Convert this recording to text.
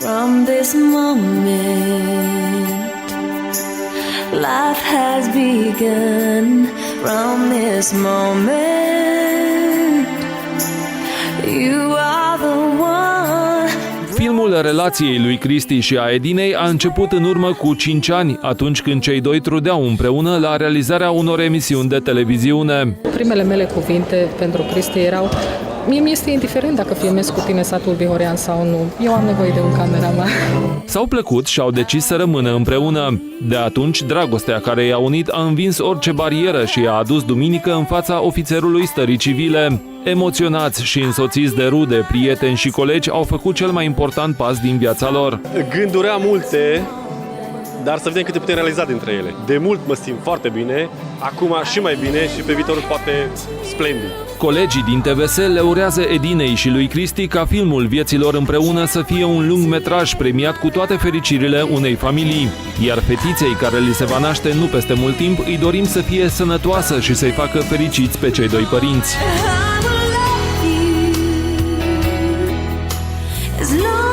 From this moment, life has begun. From this moment, you are the one. Filmul relației lui Cristi și a Edinei a început în urmă cu 5 ani, atunci când cei doi trudeau împreună la realizarea unor emisiuni de televiziune. Primele mele cuvinte pentru Cristi erau: mie mi-este indiferent dacă filmez cu tine satul Bihorean sau nu. Eu am nevoie de un cameraman. S-au plăcut și au decis să rămână împreună. De atunci, dragostea care i-a unit a învins orice barieră și i-a adus duminică în fața ofițerului stării civile. Emoționați și însoțiți de rude, prieteni și colegi, au făcut cel mai important pas din viața lor. Gânduri am multe, dar să vedem câte putem realiza dintre ele. De mult mă simt foarte bine, acum și mai bine și pe viitor poate splendid. Colegii din TVS le urează Edinei și lui Cristi ca filmul vieții lor împreună să fie un lungmetraj premiat cu toate fericirile unei familii. Iar fetiței care li se va naște nu peste mult timp îi dorim să fie sănătoasă și să-i facă fericiți pe cei doi părinți. I will love you as long